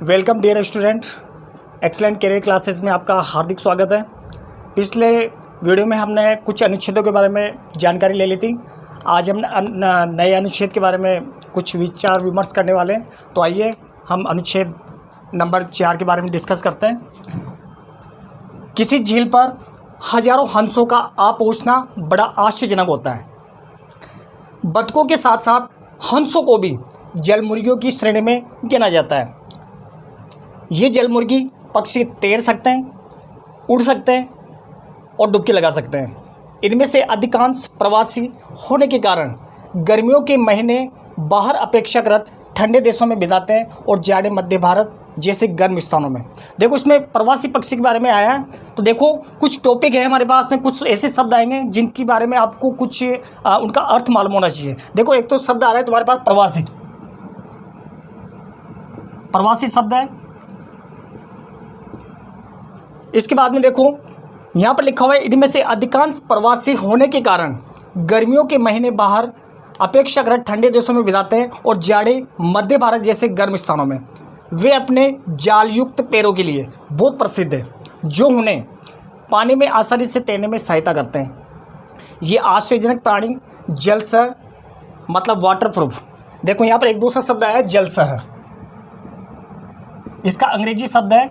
Welcome dear student, excellent career classes में आपका हार्दिक स्वागत है। पिछले वीडियो में हमने कुछ अनुच्छेदों के बारे में जानकारी ले ली थी। आज हम नए अनुच्छेद के बारे में कुछ विचार विमर्श करने वाले हैं। तो आइए हम अनुच्छेद नंबर 4 के बारे में डिस्कस करते हैं। किसी झील पर हजारों हंसों का आ पहुँचना बड़ा आश्चर्यजनक होता है। बतखों के साथ साथ हंसों को भी जल मुर्गियों की श्रेणी में गिना जाता है। ये जल मुर्गी पक्षी तैर सकते हैं, उड़ सकते हैं और डुबकी लगा सकते हैं। इनमें से अधिकांश प्रवासी होने के कारण गर्मियों के महीने बाहर अपेक्षाकृत ठंडे देशों में बिताते हैं और जाड़े मध्य भारत जैसे गर्म स्थानों में। देखो, इसमें प्रवासी पक्षी के बारे में आया है। तो देखो, कुछ टॉपिक है हमारे पास में, कुछ ऐसे शब्द आएंगे जिनके बारे में आपको कुछ उनका अर्थ मालूम होना चाहिए। देखो, एक तो शब्द आ रहा है तुम्हारे पास प्रवासी। प्रवासी शब्द है। इसके बाद में देखो, यहाँ पर लिखा हुआ है, इनमें से अधिकांश प्रवासी होने के कारण गर्मियों के महीने बाहर अपेक्षाकृत ठंडे देशों में बिताते हैं और जाड़े मध्य भारत जैसे गर्म स्थानों में। वे अपने जालयुक्त पैरों के लिए बहुत प्रसिद्ध है, जो उन्हें पानी में आसानी से तैरने में सहायता करते हैं। ये आश्चर्यजनक प्राणी जलसह मतलब वाटरप्रूफ। देखो, यहाँ पर एक दूसरा शब्द आया है जलसह। इसका अंग्रेजी शब्द है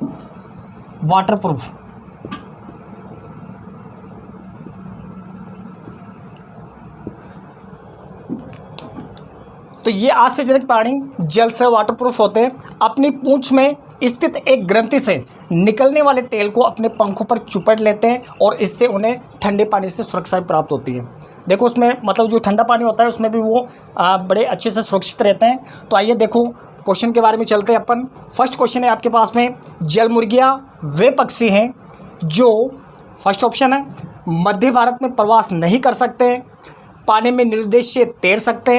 वाटरप्रूफ। तो ये आश्चर्यजनक प्राणी जल से वाटरप्रूफ होते हैं। अपनी पूंछ में स्थित एक ग्रंथि से निकलने वाले तेल को अपने पंखों पर चुपट लेते हैं और इससे उन्हें ठंडे पानी से सुरक्षा प्राप्त होती है। देखो, उसमें मतलब जो ठंडा पानी होता है उसमें भी वो बड़े अच्छे से सुरक्षित रहते हैं। तो आइए देखो, क्वेश्चन के बारे में चलते हैं अपन। फर्स्ट क्वेश्चन है आपके पास में, जल मुर्गियाँ वे पक्षी हैं जो, फर्स्ट ऑप्शन है, मध्य भारत में प्रवास नहीं कर सकते हैं, पानी में निरुद्देश्य तैर सकते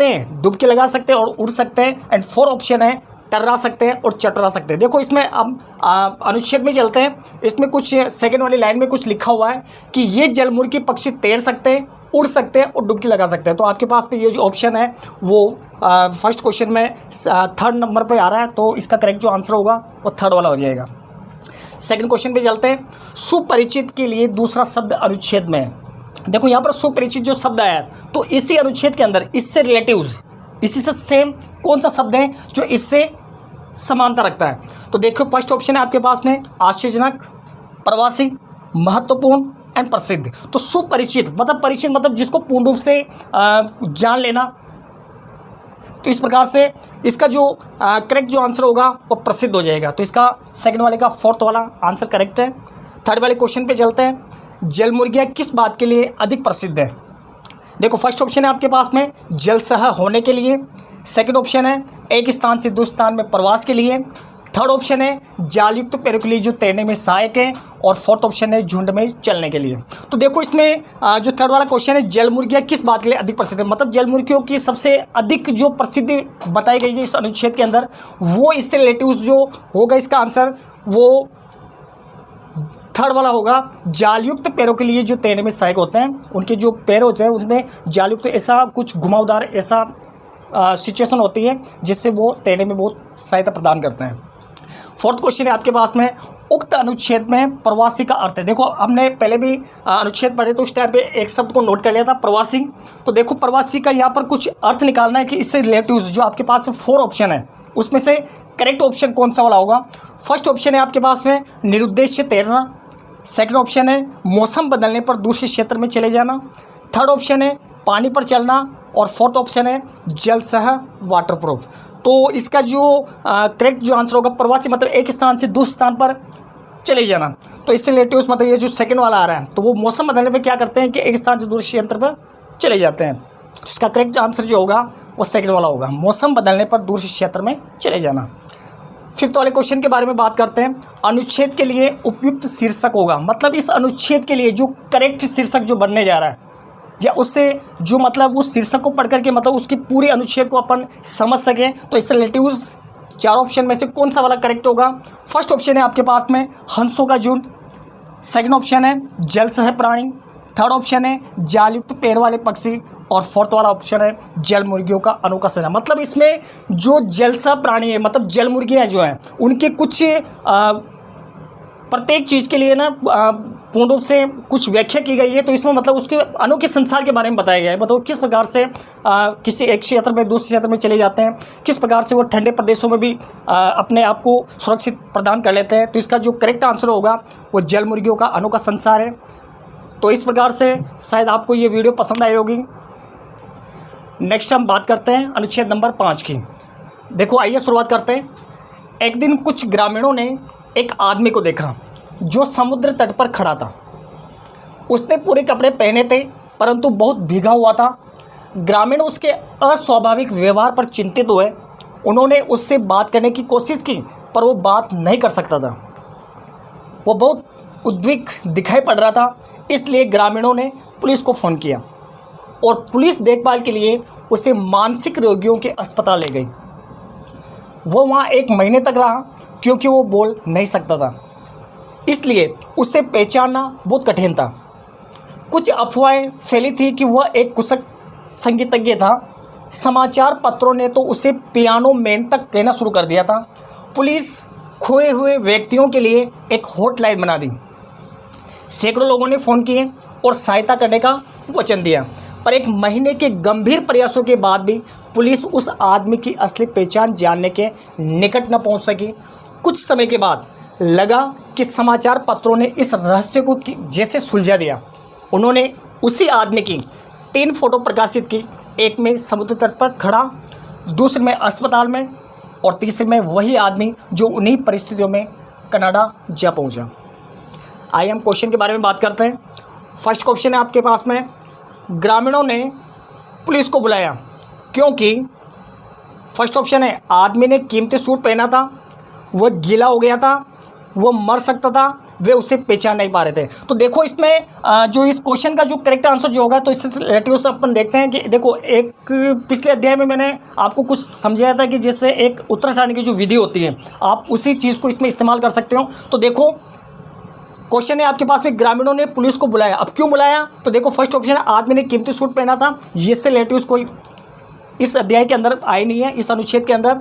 हैं, डुबकी लगा सकते हैं और उड़ सकते हैं। एंड 4 ऑप्शन है, टर्रा सकते हैं और चटरा सकते हैं। देखो, इसमें अब अनुच्छेद में चलते हैं। इसमें कुछ सेकंड वाली लाइन में कुछ लिखा हुआ है कि ये जल मुर्गी पक्षी तैर सकते हैं, उड़ सकते हैं और डुबकी लगा सकते हैं। तो आपके पास पे ये जो ऑप्शन है वो फर्स्ट क्वेश्चन में 3rd नंबर पे आ रहा है। तो इसका करेक्ट जो आंसर होगा वो 3rd वाला हो जाएगा। सेकंड क्वेश्चन पे चलते हैं। सुपरिचित के लिए दूसरा शब्द अनुच्छेद में है। देखो, यहाँ पर सुपरिचित जो शब्द आया है, तो इसी अनुच्छेद के अंदर इससे रिलेटिव्स, इसी से सेम कौन सा शब्द है जो इससे समानता रखता है। तो देखो, फर्स्ट ऑप्शन है आपके पास में आश्चर्यजनक, प्रवासी, महत्वपूर्ण एंड प्रसिद्ध। तो सुपरिचित मतलब परिचित मतलब जिसको पूर्ण रूप से जान लेना। तो इस प्रकार से इसका जो करेक्ट जो आंसर होगा वो प्रसिद्ध हो जाएगा। तो इसका सेकंड वाले का 4th वाला आंसर करेक्ट है। थर्ड वाले क्वेश्चन पे चलते हैं। जल मुर्गियाँ किस बात के लिए अधिक प्रसिद्ध है। देखो, फर्स्ट ऑप्शन है आपके पास में जलसह होने के लिए, सेकंड ऑप्शन है एक स्थान से दूसरे स्थान में प्रवास के लिए, थर्ड ऑप्शन है जालयुक्त पैरों के लिए जो तैरने में सहायक है, और 4th ऑप्शन है झुंड में चलने के लिए। तो देखो, इसमें जो 3rd वाला क्वेश्चन है, जल मुर्गियाँ किस बात के लिए अधिक प्रसिद्ध है, मतलब जल मुर्गियों की सबसे अधिक जो प्रसिद्धि बताई गई है इस अनुच्छेद के अंदर, वो इससे रिलेटिव जो होगा इसका आंसर वो 3rd वाला होगा। जालयुक्त पैरों के लिए जो तैरने में सहायक होते हैं, उनके जो पैर होते हैं उनमें जालयुक्त ऐसा कुछ घुमावदार ऐसा सिचुएशन होती है जिससे वो तैरने में बहुत सहायता प्रदान करते हैं। 4th क्वेश्चन है आपके पास में, उक्त अनुच्छेद में प्रवासी का अर्थ है। देखो, हमने पहले भी अनुच्छेद पढ़े तो उस टाइम पे एक शब्द को नोट कर लिया था, प्रवासी। तो देखो, प्रवासी का यहाँ पर कुछ अर्थ निकालना है कि इससे रिलेटिव्स जो आपके पास 4 ऑप्शन है उसमें से करेक्ट ऑप्शन कौन सा वाला होगा। फर्स्ट ऑप्शन है आपके पास में निरुद्देश्य तैरना, सेकंड ऑप्शन है मौसम बदलने पर दूसरे क्षेत्र में चले जाना, थर्ड ऑप्शन है पानी पर चलना, और 4th ऑप्शन है जलसह वाटरप्रूफ। तो इसका जो करेक्ट जो आंसर होगा, प्रवासी मतलब एक स्थान से दूसरे स्थान पर चले जाना। तो इससे रिलेटिव मतलब ये जो सेकंड वाला आ रहा है, तो वो मौसम बदलने में क्या करते हैं कि एक स्थान से दूसरे क्षेत्र पर चले जाते हैं। तो इसका करेक्ट आंसर जो होगा वो सेकंड वाला होगा, मौसम बदलने पर दूसरे क्षेत्र में चले जाना। 5th वाले क्वेश्चन के बारे में बात करते हैं। अनुच्छेद के लिए उपयुक्त शीर्षक होगा, मतलब इस अनुच्छेद के लिए जो करेक्ट शीर्षक जो बनने जा रहा है, या उससे जो मतलब उस शीर्षक को पढ़ करके मतलब उसकी पूरी अनुच्छेद को अपन समझ सकें, तो इससे रिलेटिव्स 4 ऑप्शन में से कौन सा वाला करेक्ट होगा। फर्स्ट ऑप्शन है आपके पास में हंसों का झुंड, सेकंड ऑप्शन है जलसह प्राणी, थर्ड ऑप्शन है जालयुक्त पैर वाले पक्षी, और फोर्थ वाला ऑप्शन है जल मुर्गियों का अनोखा संसार। मतलब इसमें जो जलसा प्राणी है, मतलब जल मुर्गियाँ जो हैं, उनके कुछ प्रत्येक चीज़ के लिए ना पूर्ण रूप से कुछ व्याख्या की गई है। तो इसमें मतलब उसके अनोखे संसार के बारे में बताया गया है। बताओ किस प्रकार से किसी एक क्षेत्र में दूसरे क्षेत्र में चले जाते हैं, किस प्रकार से वो ठंडे प्रदेशों में भी अपने आप को सुरक्षित प्रदान कर लेते हैं। तो इसका जो करेक्ट आंसर होगा वो जल मुर्गियों का अनोखा संसार है। तो इस प्रकार से शायद आपको ये वीडियो पसंद आई होगी। नेक्स्ट हम बात करते हैं अनुच्छेद नंबर 5 की। देखो आइए शुरुआत करते हैं। एक दिन कुछ ग्रामीणों ने एक आदमी को देखा जो समुद्र तट पर खड़ा था। उसने पूरे कपड़े पहने थे परंतु बहुत भीगा हुआ था। ग्रामीण उसके अस्वाभाविक व्यवहार पर चिंतित हुए। उन्होंने उससे बात करने की कोशिश की पर वो बात नहीं कर सकता था। वो बहुत उद्विग्न दिखाई पड़ रहा था। इसलिए ग्रामीणों ने पुलिस को फ़ोन किया और पुलिस देखभाल के लिए उसे मानसिक रोगियों के अस्पताल ले गई। वो वहाँ 1 महीने तक रहा क्योंकि वो बोल नहीं सकता था, इसलिए उसे पहचानना बहुत कठिन था। कुछ अफवाहें फैली थी कि वह एक कुशल संगीतज्ञ था। समाचार पत्रों ने तो उसे पियानो मैन तक कहना शुरू कर दिया था। पुलिस खोए हुए व्यक्तियों के लिए एक हॉटलाइन बना दी। सैकड़ों लोगों ने फ़ोन किए और सहायता करने का वचन दिया, पर 1 महीने के गंभीर प्रयासों के बाद भी पुलिस उस आदमी की असली पहचान जानने के निकट न पहुंच सकी। कुछ समय के बाद लगा कि समाचार पत्रों ने इस रहस्य को जैसे सुलझा दिया। उन्होंने उसी आदमी की 3 फोटो प्रकाशित की, एक में समुद्र तट पर खड़ा, दूसरे में अस्पताल में और तीसरे में वही आदमी जो उन्हीं परिस्थितियों में कनाडा जा पहुंचा। आइए हम क्वेश्चन के बारे में बात करते हैं। फर्स्ट क्वेश्चन है आपके पास में, ग्रामीणों ने पुलिस को बुलाया क्योंकि फर्स्ट ऑप्शन है आदमी ने कीमती सूट पहना था, वह गीला हो गया था, वो मर सकता था, वे उसे पहचान नहीं पा रहे थे। तो देखो इसमें जो इस क्वेश्चन का जो करेक्ट आंसर जो होगा, तो इससे रिलेटिव से अपन देखते हैं कि देखो एक पिछले अध्याय में मैंने आपको कुछ समझाया था कि जैसे एक उत्तराखंड की जो विधि होती है, आप उसी चीज़ को इसमें इस्तेमाल कर सकते हो। तो देखो क्वेश्चन है आपके पास में, ग्रामीणों ने पुलिस को बुलाया। अब क्यों बुलाया? तो देखो फर्स्ट ऑप्शन है आदमी ने कीमती सूट पहना था, ये से रिलेटिव कोई इस अध्याय के अंदर आए नहीं है, इस अनुच्छेद के अंदर,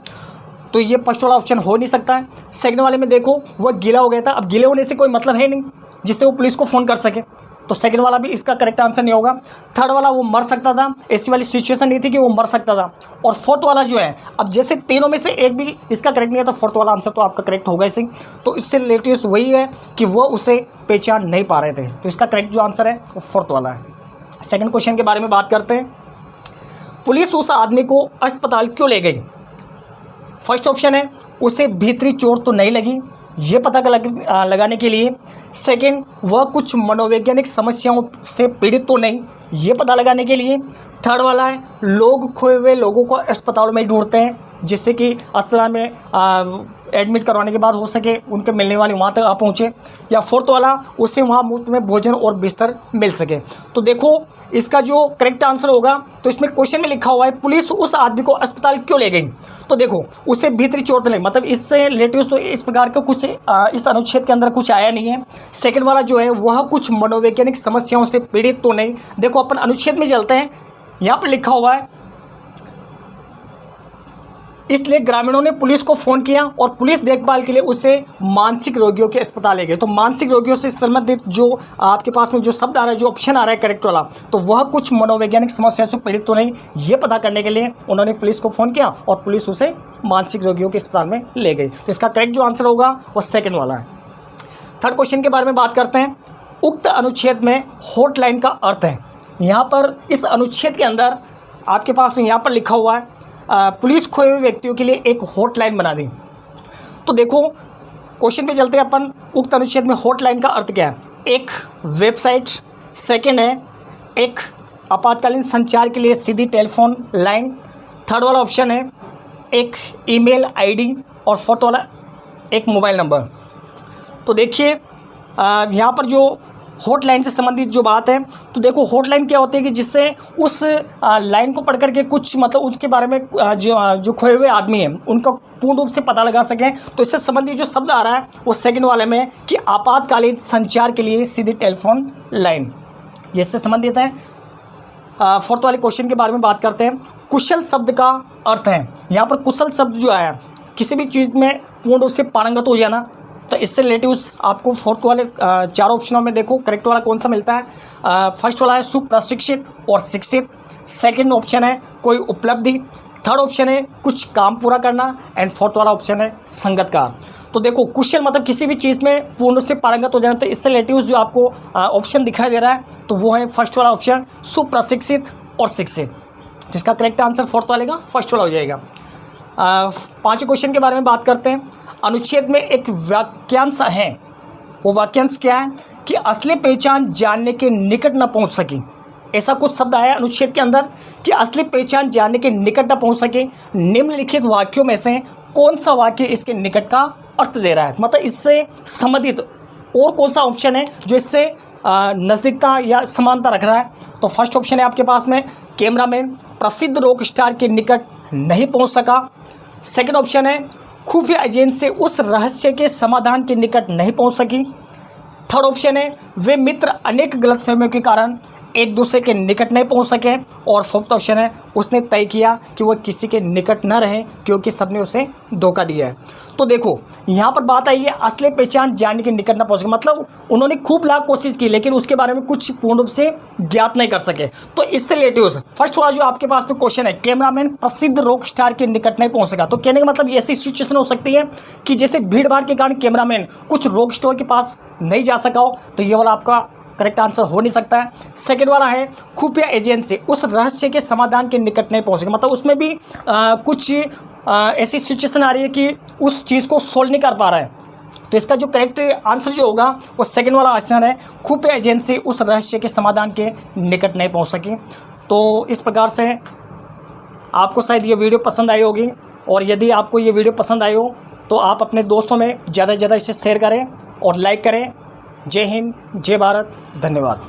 तो ये फर्स्ट वाला ऑप्शन हो नहीं सकता है। सेकंड वाले में देखो वह गीला हो गया था। अब गीले होने से कोई मतलब है नहीं जिससे वो पुलिस को फ़ोन कर सके, तो सेकंड वाला भी इसका करेक्ट आंसर नहीं होगा। थर्ड वाला वो मर सकता था, ऐसी वाली सिचुएशन नहीं थी कि वो मर सकता था। और फोर्थ वाला जो है, अब जैसे तीनों में से एक भी इसका करेक्ट नहीं है तो फोर्थ वाला आंसर तो आपका करेक्ट होगा इसी। तो इससे रिलेटिव वही है कि वो उसे पहचान नहीं पा रहे थे, तो इसका करेक्ट जो आंसर है वो फोर्थ वाला है। सेकेंड क्वेश्चन के बारे में बात करते हैं। पुलिस उस आदमी को अस्पताल क्यों ले गई? फर्स्ट ऑप्शन है उसे भीतरी चोट तो नहीं लगी, ये पता लगाने के लिए। सेकंड, वह कुछ मनोवैज्ञानिक समस्याओं से पीड़ित तो नहीं, ये पता लगाने के लिए। थर्ड वाला है लोग खोए हुए लोगों को अस्पतालों में ढूंढते हैं जिससे कि अस्पताल में एडमिट करवाने के बाद हो सके उनके मिलने वाले वहाँ तक आ पहुँचे। या फोर्थ वाला उसे वहाँ मुफ्त में भोजन और बिस्तर मिल सके। तो देखो इसका जो करेक्ट आंसर होगा, तो इसमें क्वेश्चन में लिखा हुआ है पुलिस उस आदमी को अस्पताल क्यों ले गई। तो देखो उसे भीतरी चोट नहीं, मतलब इससे रिलेटिव तो इस प्रकार का कुछ इस अनुच्छेद के अंदर कुछ आया नहीं है। सेकेंड वाला जो है वह कुछ मनोवैज्ञानिक समस्याओं से पीड़ित तो नहीं। देखो अपन अनुच्छेद में चलते हैं, यहाँ पर लिखा हुआ है इसलिए ग्रामीणों ने पुलिस को फ़ोन किया और पुलिस देखभाल के लिए उसे मानसिक रोगियों के अस्पताल ले गए। तो मानसिक रोगियों से संबंधित जो आपके पास में जो शब्द आ रहा है, जो ऑप्शन आ रहा है करेक्ट वाला, तो वह कुछ मनोवैज्ञानिक समस्या से पीड़ित तो नहीं, ये पता करने के लिए उन्होंने पुलिस को फ़ोन किया और पुलिस उसे मानसिक रोगियों के अस्पताल में ले गई। तो इसका करेक्ट जो आंसर होगा वह सेकेंड वाला है। थर्ड क्वेश्चन के बारे में बात करते हैं। उक्त अनुच्छेद में हॉटलाइन का अर्थ है। यहाँ पर इस अनुच्छेद के अंदर आपके पास में यहाँ पर लिखा हुआ है पुलिस खोए हुए व्यक्तियों के लिए एक हॉटलाइन बना दी। तो देखो क्वेश्चन पे चलते हैं अपन, उक्त अनुच्छेद में हॉटलाइन का अर्थ क्या है? एक वेबसाइट, सेकंड है एक आपातकालीन संचार के लिए सीधी टेलीफोन लाइन, थर्ड वाला ऑप्शन है एक ईमेल आईडी और फोर्थ वाला एक मोबाइल नंबर। तो देखिए यहाँ पर जो हॉटलाइन से संबंधित जो बात है, तो देखो हॉटलाइन क्या होती है कि जिससे उस लाइन को पढ़ करके कुछ मतलब उसके बारे में जो खोए हुए आदमी हैं उनका पूर्ण रूप से पता लगा सकें। तो इससे संबंधित जो शब्द आ रहा है वो सेकंड वाले में कि आपातकालीन संचार के लिए सीधी टेलीफोन लाइन, ये इससे संबंधित है। फोर्थ वाले क्वेश्चन के बारे में बात करते हैं। कुशल शब्द का अर्थ है, यहाँ पर कुशल शब्द जो आया किसी भी चीज़ में पूर्ण रूप से पारंगत हो जाना। तो इससे रिलेटिव आपको फोर्थ वाले चारों ऑप्शनों में देखो करेक्ट वाला कौन सा मिलता है। फर्स्ट वाला है सुप्रशिक्षित और शिक्षित, सेकंड ऑप्शन है कोई उपलब्धि, थर्ड ऑप्शन है कुछ काम पूरा करना, एंड फोर्थ वाला ऑप्शन है संगतकार। तो देखो कुशल मतलब किसी भी चीज़ में पूर्ण रूप से पारंगत हो जाना। तो इससे रिलेटिव जो आपको ऑप्शन दिखाई दे रहा है तो वो है फर्स्ट वाला ऑप्शन सुप्रशिक्षित और शिक्षित, जिसका करेक्ट आंसर फोर्थ वाले का फर्स्ट वाला हो जाएगा। पांचवें क्वेश्चन के बारे में बात करते हैं। अनुच्छेद में एक वाक्यांश है, वो वाक्यांश क्या है कि असली पहचान जानने के निकट न पहुंच सकी। ऐसा कुछ शब्द आया अनुच्छेद के अंदर कि असली पहचान जानने के निकट न पहुंच सके। निम्नलिखित वाक्यों में से कौन सा वाक्य इसके निकट का अर्थ दे रहा है, मतलब इससे संबंधित और कौन सा ऑप्शन है जो इससे नज़दीकता या समानता रख रहा है। तो फर्स्ट ऑप्शन है आपके पास में कैमरामैन प्रसिद्ध रॉक स्टार के निकट नहीं पहुंच सका। सेकंड ऑप्शन है खुफिया एजेंसी उस रहस्य के समाधान के निकट नहीं पहुंच सकी। थर्ड ऑप्शन है वे मित्र अनेक गलतफहमियों के कारण एक दूसरे के निकट नहीं पहुंच सके। और फोर्थ ऑप्शन है उसने तय किया कि वह किसी के निकट न रहे क्योंकि सबने उसे धोखा दिया है। तो देखो यहाँ पर बात आई है असली पहचान जानने के निकट न पहुंच सके, मतलब उन्होंने खूब लाख कोशिश की लेकिन उसके बारे में कुछ पूर्ण रूप से ज्ञात नहीं कर सके। तो इससे रिलेटिव फर्स्ट वाला जो आपके पास में क्वेश्चन है कैमरामैन प्रसिद्ध रॉक स्टार के निकट नहीं पहुंच सका, तो कहने का मतलब ऐसी सिचुएशन हो सकती है कि जैसे भीड़ भाड़ के कारण कैमरामैन कुछ रॉक स्टार के पास नहीं जा सका हो, तो ये वाला आपका करेक्ट आंसर हो नहीं सकता है। सेकेंड वाला है खुफिया एजेंसी उस रहस्य के समाधान के निकट नहीं पहुंच सके, मतलब उसमें भी कुछ ऐसी सिचुएशन आ रही है कि उस चीज़ को सोल्व नहीं कर पा रहा है। तो इसका जो करेक्ट आंसर जो होगा वो सेकेंड वाला आंसर है खुफिया एजेंसी उस रहस्य के समाधान के निकट नहीं पहुंच सकी। तो इस प्रकार से आपको शायद ये वीडियो पसंद आई होगी, और यदि आपको ये वीडियो पसंद आई हो तो आप अपने दोस्तों में ज़्यादा से ज़्यादा इसे शेयर करें और लाइक करें। जय हिंद, जय भारत, धन्यवाद।